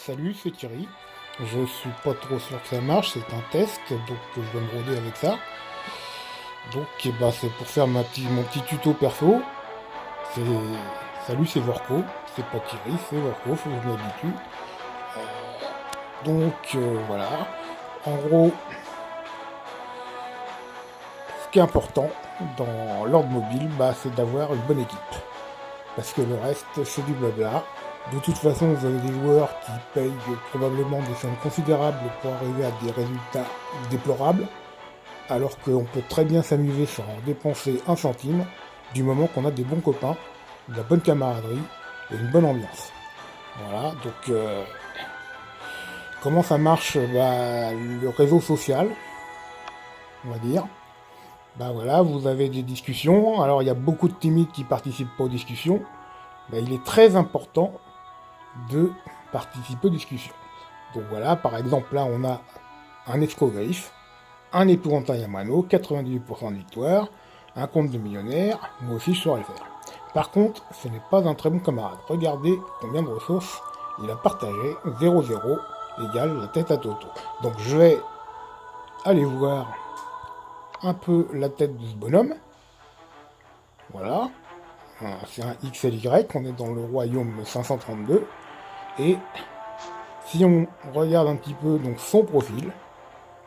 Salut, c'est Thierry. Je suis pas trop sûr que ça marche, c'est un test, donc je vais me roder avec ça. Donc c'est pour faire mon petit tuto perso. C'est Salut, c'est Vorko. C'est pas Thierry, c'est Vorko, faut que je m'habitue. Voilà. En gros, ce qui est important dans l'ordre mobile, c'est d'avoir une bonne équipe. Parce que le reste, c'est du blabla. De toute façon, vous avez des joueurs qui payent probablement des sommes considérables pour arriver à des résultats déplorables, alors qu'on peut très bien s'amuser sans dépenser un centime, du moment qu'on a des bons copains, de la bonne camaraderie et une bonne ambiance. Voilà, comment ça marche le réseau social, on va dire. Voilà, vous avez des discussions, alors il y a beaucoup de timides qui participent pas aux discussions. Il est très important de participer aux discussions. Donc voilà, par exemple, là, on a un escogriffe, un épouvantail à mano, 98% de victoire, un compte de millionnaire, moi aussi je saurais le faire. Par contre, ce n'est pas un très bon camarade. Regardez combien de ressources il a partagé, 0,0 égale la tête à Toto. Donc je vais aller voir un peu la tête de ce bonhomme. Voilà. C'est un XLY, on est dans le royaume 532. Et si on regarde un petit peu donc son profil,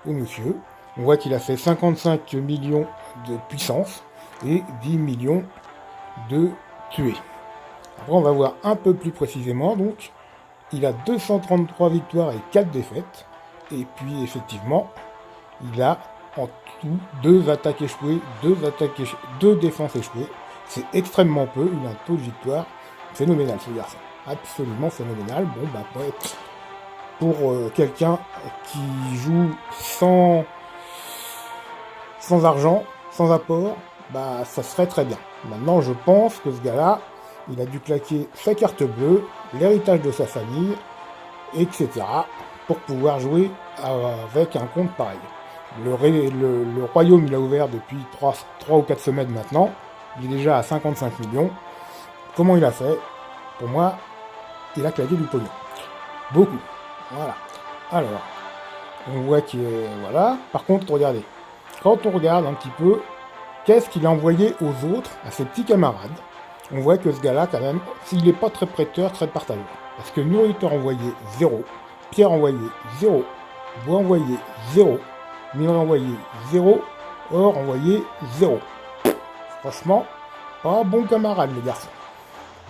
au monsieur, on voit qu'il a fait 55 millions de puissance et 10 millions de tués. Après, on va voir un peu plus précisément, donc, il a 233 victoires et 4 défaites, et puis effectivement, il a en tout 2 attaques échouées, 2 défenses échouées. C'est extrêmement peu, il a un taux de victoire phénoménal, ce garçon. Absolument phénoménal. Après, pour quelqu'un qui joue sans argent, sans apport, ça serait très bien. Maintenant, je pense que ce gars-là, il a dû claquer sa carte bleue, l'héritage de sa famille, etc., pour pouvoir jouer avec un compte pareil. Le royaume, il a ouvert depuis 3 ou 4 semaines maintenant. Il est déjà à 55 millions. Comment il a fait? Pour moi, il a claqué du pognon. Beaucoup. Voilà. Alors, on voit qu'il est... Voilà. Par contre, regardez. Quand on regarde un petit peu, qu'est-ce qu'il a envoyé aux autres, à ses petits camarades, on voit que ce gars-là, quand même, s'il n'est pas très prêteur, très partageur. Parce que nourriture envoyé 0, pierre envoyé 0, bois envoyé 0, minerai envoyé 0, or envoyé 0. Franchement, pas bon camarade, les garçons.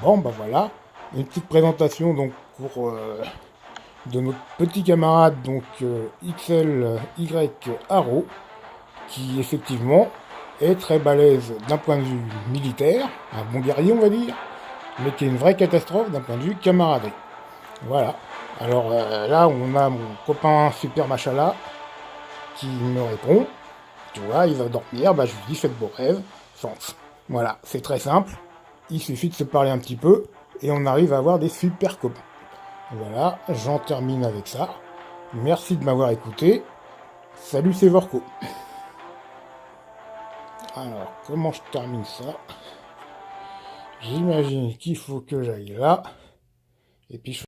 Voilà. Une petite présentation, donc, de notre petit camarade, XLY Haro, qui, effectivement, est très balèze d'un point de vue militaire, un bon guerrier on va dire, mais qui est une vraie catastrophe d'un point de vue camaraderie. Voilà. Alors là on a mon copain Super Machala qui me répond, tu vois, il va dormir, je lui dis faites beaux rêves, chance. Voilà, c'est très simple, il suffit de se parler un petit peu et on arrive à avoir des super copains. Voilà, j'en termine avec ça. Merci de m'avoir écouté. Salut, c'est Vorko. Alors, comment je termine ça? J'imagine qu'il faut que j'aille là. Et puis je